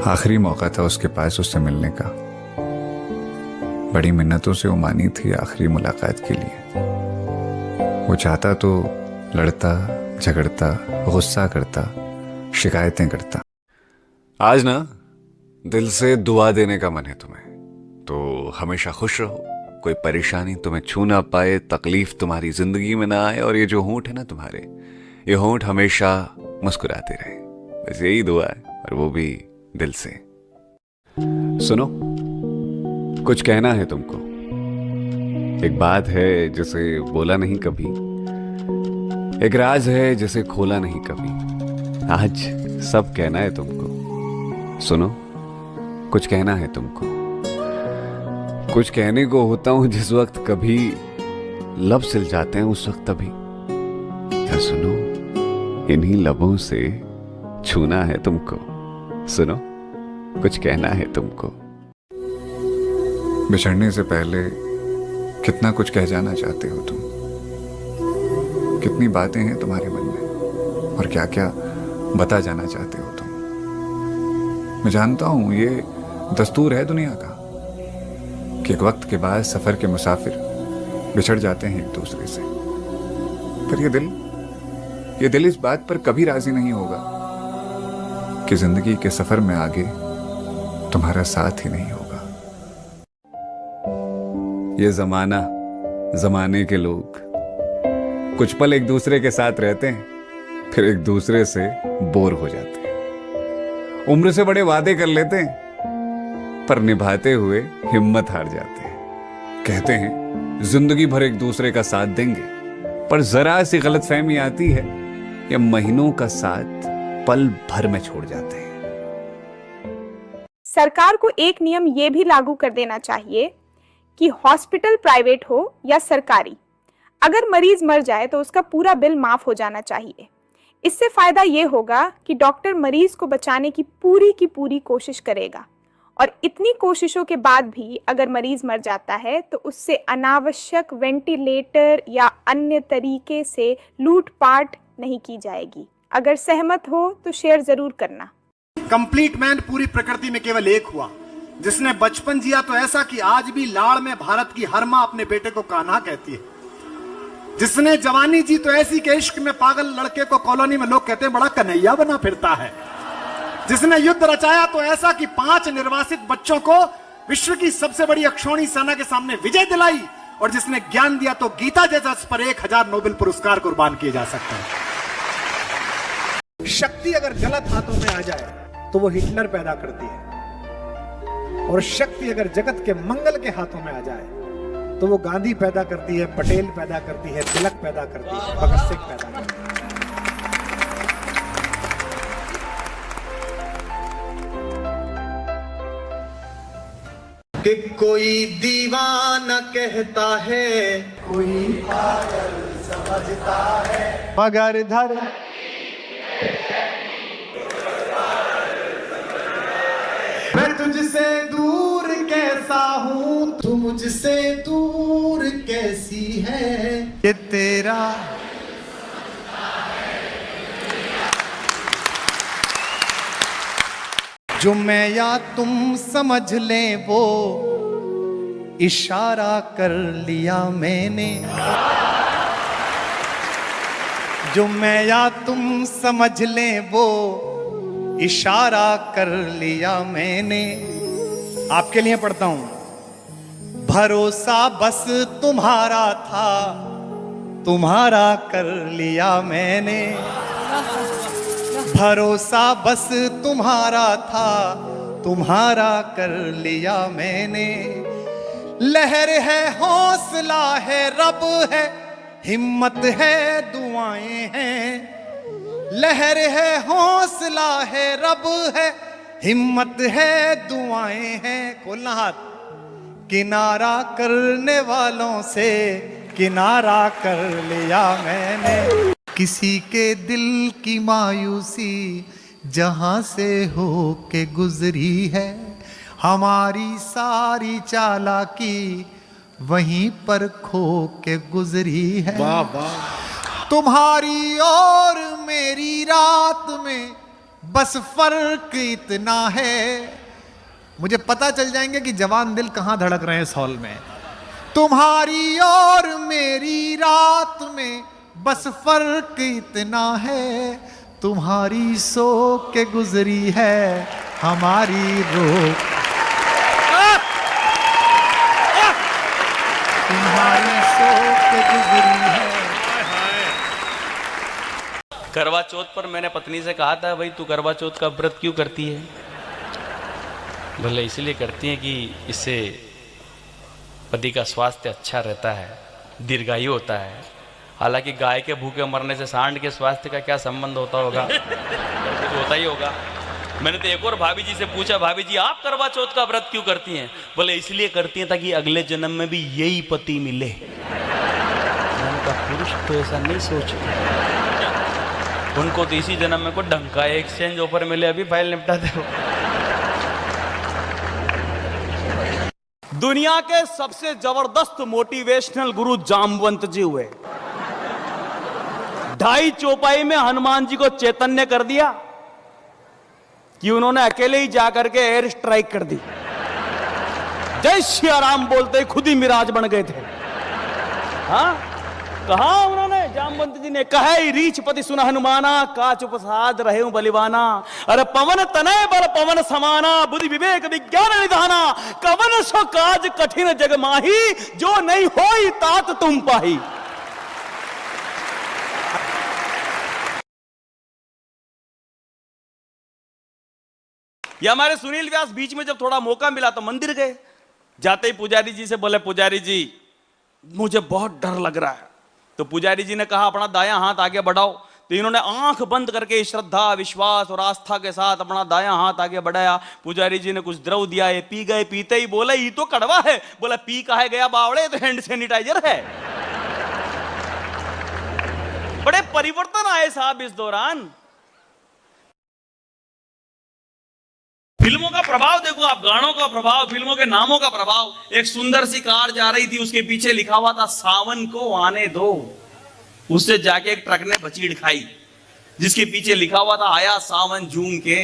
आखिरी मौका था उसके पास उससे मिलने का। बड़ी मिन्नतों से वो मानी थी आखिरी मुलाकात के लिए। वो चाहता तो लड़ता, झगड़ता, गुस्सा करता, शिकायतें करता। आज ना दिल से दुआ देने का मन है तुम्हें, तो हमेशा खुश रहो, कोई परेशानी तुम्हें छू ना पाए, तकलीफ तुम्हारी जिंदगी में ना आए, और ये जो होंठ है ना तुम्हारे, ये होंठ हमेशा मुस्कुराते रहे। बस यही दुआ है, और वो भी दिल से। सुनो, कुछ कहना है तुमको। एक बात है जिसे बोला नहीं कभी, एक राज है जिसे खोला नहीं कभी। आज सब कहना है तुमको। सुनो, कुछ कहना है तुमको। कुछ कहने को होता हूं जिस वक्त कभी लब सिल जाते हैं उस वक्त तभी। या सुनो, इन्हीं लबों से छूना है तुमको। सुनो, कुछ कहना है तुमको। बिछड़ने से पहले कितना कुछ कह जाना चाहते हो तुम। कितनी बातें हैं तुम्हारे मन में, और क्या क्या बता जाना चाहते हो तुम। मैं जानता हूं ये दस्तूर है दुनिया का कि एक वक्त के बाद सफर के मुसाफिर बिछड़ जाते हैं एक दूसरे से। पर ये दिल इस बात पर कभी राजी नहीं होगा कि जिंदगी के सफर में आगे तुम्हारा साथ ही नहीं होगा। ये जमाना, जमाने के लोग कुछ पल एक दूसरे के साथ रहते हैं, फिर एक दूसरे से बोर हो जाते हैं। उम्र से बड़े वादे कर लेते हैं, पर निभाते हुए हिम्मत हार जाते हैं। कहते हैं जिंदगी भर एक दूसरे का साथ देंगे, पर जरा सी गलतफहमी आती है या महीनों का साथ पल भर में छोड़ जाते हैं। सरकार को एक नियम ये भी लागू कर देना चाहिए कि हॉस्पिटल प्राइवेट हो या सरकारी, अगर मरीज मर जाए तो उसका पूरा बिल माफ हो जाना चाहिए। इससे फायदा ये होगा कि डॉक्टर मरीज को बचाने की पूरी कोशिश करेगा, और इतनी कोशिशों के बाद भी अगर मरीज मर जाता है तो उससे अनावश्यक वेंटिलेटर या अन्य तरीके से लूटपाट नहीं की जाएगी। अगर सहमत हो तो शेयर जरूर करना। कंप्लीट मैन पूरी प्रकृति में केवल एक हुआ, जिसने बचपन जिया तो ऐसा कि आज भी लाड़ में भारत की हर मां अपने बेटे को कान्हा कहती है। जिसने जवानी जी तो ऐसी के इश्क में पागल लड़के को कॉलोनी में लोग कहते हैं बड़ा कन्हैया बना फिरता है। जिसने युद्ध रचाया तो ऐसा कि 5 निर्वासित बच्चों को विश्व की सबसे बड़ी अक्षौणी सेना के सामने विजय दिलाई, और जिसने ज्ञान दिया तो गीता जैसा उस पर 1000 नोबेल पुरस्कार कुर्बान किए जा सकते हैं। शक्ति अगर गलत हाथों में आ जाए तो वो हिटलर पैदा करती है, और शक्ति अगर जगत के मंगल के हाथों में आ जाए तो वो गांधी पैदा करती है, पटेल पैदा करती है, तिलक पैदा करती है, भगत सिंह पैदा करती है। कि कोई दीवाना कहता है, कोई पागल समझता है, मगर धर मैं तुझसे दूर कैसा हूं, तू मुझसे दूर कैसी है, ये तेरा जो मैं या तुम समझ लें वो इशारा कर लिया मैंने। जो मैं या तुम समझ लें वो इशारा कर लिया मैंने। आपके लिए पढ़ता हूं। भरोसा बस तुम्हारा था, तुम्हारा कर लिया मैंने। भरोसा बस तुम्हारा था, तुम्हारा कर लिया मैंने। लहर है, हौसला है, रब है, हिम्मत है, दुआएं हैं। लहर है, हौसला है, रब है, हिम्मत है, दुआएं हैं। खोलना हाथ। किनारा करने वालों से किनारा कर लिया मैंने। किसी के दिल की मायूसी जहां से हो के गुजरी है, हमारी सारी चालाकी वहीं पर खो के गुजरी है। वाह वाह। तुम्हारी और मेरी रात में बस फर्क इतना है, मुझे पता चल जाएंगे कि जवान दिल कहां धड़क रहे हैं इस हॉल में। तुम्हारी और मेरी रात में बस फर्क इतना है, तुम्हारी सो के गुजरी है हमारी रोक, तुम्हारी सो के गुजरी है। करवा चौथ पर मैंने पत्नी से कहा था, भाई तू करवा चौथ का व्रत क्यों करती है? बोले इसलिए करती है कि इससे पति का स्वास्थ्य अच्छा रहता है, दीर्घायु होता है। हालांकि गाय के भूखे मरने से सांड के स्वास्थ्य का क्या संबंध होता होगा, कुछ होता ही होगा। मैंने तो एक और भाभी जी से पूछा, भाभी जी आप करवा चौथ का व्रत क्यों करती हैं? बोले इसलिए करती हैं ताकि अगले जन्म में भी यही पति मिले। मैंने कहा पुरुष तो ऐसा नहीं सोचते, उनको तो इसी जन्म में कोई ढंग का एक्सचेंज ऑफर मिले, अभी फाइल निपटा दो। दुनिया के सबसे जबरदस्त मोटिवेशनल गुरु जामवंत जी हुए। 2.5 चौपाई में हनुमान जी को चैतन्य कर दिया कि उन्होंने अकेले ही जाकर के एयर स्ट्राइक कर दी। जय श्री राम बोलते ही खुद ही मिराज बन गए थे। हाँ, कहा उन्होंने, जामवंत जी ने कहा ही रीछ पति सुन हनुमाना, काच उपसाद रहे बलिवाना। अरे पवन तनय बल पवन समाना, बुद्धि विवेक विज्ञान निधाना, कवन सो काज कठिन जग माही, जो नहीं होई तात तुम पाही। ये हमारे सुनील व्यास बीच में जब थोड़ा मौका मिला तो मंदिर गए। जाते ही पुजारी जी से बोले, पुजारी जी मुझे बहुत डर लग रहा है। तो पुजारी जी ने कहा अपना दायां हाथ आगे बढ़ाओ। तो इन्होंने आंख बंद करके श्रद्धा विश्वास और आस्था के साथ अपना दायां हाथ आगे बढ़ाया। पुजारी जी ने कुछ द्रव दिया, ये पी गए। पीते ही बोले ये तो कड़वा है। बोला पी काहे गया बावड़े, तो हैंड सैनिटाइजर है। बड़े परिवर्तन आए साहब इस दौरान। फिल्मों का प्रभाव देखो आप, गानों का प्रभाव, फिल्मों के नामों का प्रभाव। एक सुंदर सी कार जा रही थी, उसके पीछे लिखा हुआ था सावन को आने दो। उससे जाके एक ट्रक ने बचीड़ खाई, जिसके पीछे लिखा हुआ था आया सावन झूम के।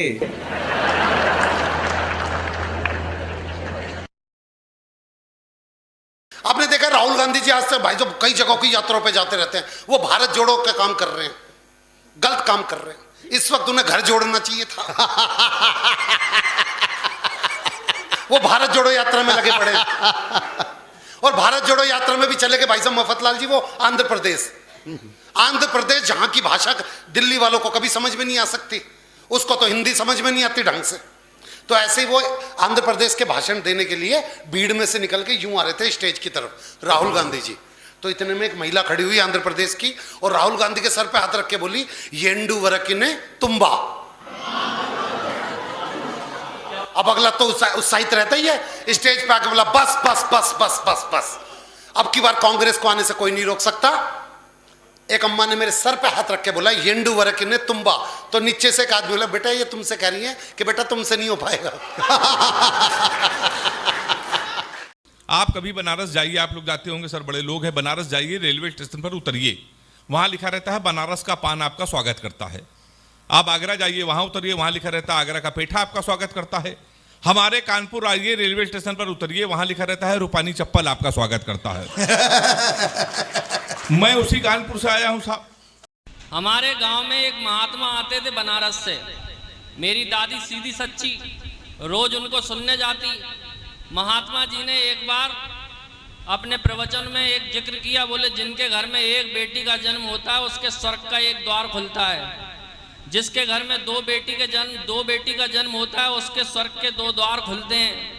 आपने देखा राहुल गांधी जी आज से भाई जो कई जगहों की यात्राओं पे जाते रहते हैं, वो भारत जोड़ो का काम कर रहे हैं, गलत काम कर रहे हैं। इस वक्त उन्हें घर जोड़ना चाहिए था। वो भारत जोड़ो यात्रा में लगे पड़े। और भारत जोड़ो यात्रा में भी चले गए भाई साहब मफतलाल जी, वो आंध्र प्रदेश। आंध्र प्रदेश जहां की भाषा दिल्ली वालों को कभी समझ में नहीं आ सकती, उसको तो हिंदी समझ में नहीं आती ढंग से। तो ऐसे ही वो आंध्र प्रदेश के भाषण देने के लिए भीड़ में से निकल के यूं आ रहे थे स्टेज की तरफ राहुल गांधी जी। तो इतने में एक महिला खड़ी हुई आंध्र प्रदेश की, और राहुल गांधी के सर पे हाथ रख के बोली, येंडू वरकिने तुम्बा। अब अगला तो उत्साहित रहता ही है, स्टेज पे आके बोला बस बस बस बस बस बस, अब की बार कांग्रेस को आने से कोई नहीं रोक सकता। एक अम्मा ने मेरे सर पे हाथ रख के बोला येंडू वरकिने तुम्बा। तो नीचे से एक आदमी बोला, बेटा ये तुमसे कह रही है कि बेटा तुमसे नहीं हो पाएगा। आप कभी बनारस जाइए, आप लोग जाते होंगे सर, बड़े लोग हैं, बनारस जाइए, रेलवे स्टेशन पर उतरिए, वहां लिखा रहता है बनारस का पान आपका स्वागत करता है। आप आगरा जाइए, वहां उतरिए, वहां लिखा रहता है आगरा का पेठा आपका स्वागत करता है। हमारे कानपुर आइए, रेलवे स्टेशन पर उतरिए, वहां लिखा रहता है रूपानी चप्पल आपका स्वागत करता है। मैं उसी कानपुर से आया हूं साहब। हमारे गांव में एक महात्मा आते थे बनारस से। मेरी दादी सीधी सच्ची, रोज उनको सुनने जाती। महात्मा जी ने एक बार अपने प्रवचन में एक जिक्र किया, बोले जिनके घर में एक बेटी का जन्म होता है उसके स्वर्ग का एक द्वार खुलता है। जिसके घर में दो बेटी का जन्म होता है उसके स्वर्ग के 2 द्वार खुलते हैं।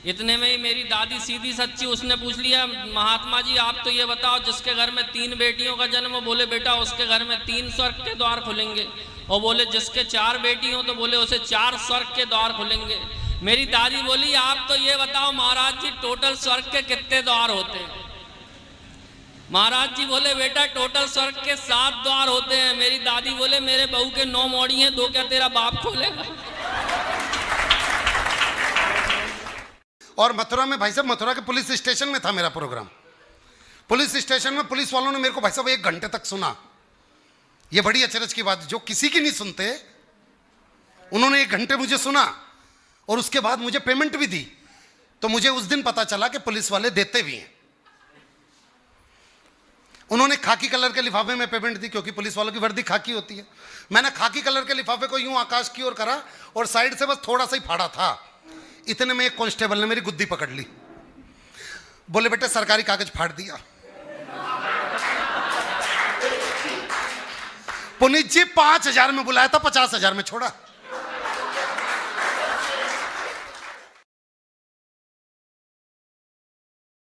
इतने में ही मेरी दादी सीधी सच्ची, उसने पूछ लिया, महात्मा जी आप तो ये बताओ जिसके घर में 3 बेटियों का जन्म हो, बोले बेटा उसके घर में 3 स्वर्ग के द्वार खुलेंगे। और बोले जिसके 4 बेटी हो तो बोले उसे 4 स्वर्ग के द्वार खुलेंगे। मेरी दादी बोली आप तो ये बताओ महाराज जी टोटल स्वर्ग के कितने द्वार होते हैं? महाराज जी बोले बेटा टोटल स्वर्ग के 7 द्वार होते हैं। मेरी दादी बोले मेरे बहू के 9 मौड़ी हैं, 2 क्या तेरा बाप खोलेगा? और मथुरा में भाई साहब, मथुरा के पुलिस स्टेशन में था मेरा प्रोग्राम। पुलिस स्टेशन में पुलिस वालों ने मेरे को भाई साहब 1 घंटे तक सुना। ये बड़ी अचरज की बात, जो किसी की नहीं सुनते उन्होंने 1 घंटे मुझे सुना और उसके बाद मुझे पेमेंट भी दी। तो मुझे उस दिन पता चला कि पुलिस वाले देते भी हैं। उन्होंने खाकी कलर के लिफाफे में पेमेंट दी, क्योंकि पुलिस वालों की वर्दी खाकी होती है। मैंने खाकी कलर के लिफाफे को यूं आकाश की ओर करा और साइड से बस थोड़ा सा ही फाड़ा था। इतने में एक कांस्टेबल ने मेरी गुद्दी पकड़ ली। बोले बेटे सरकारी कागज फाड़ दिया। पुनीत जी 5,000 में बुलाया था, 50,000 में छोड़ा।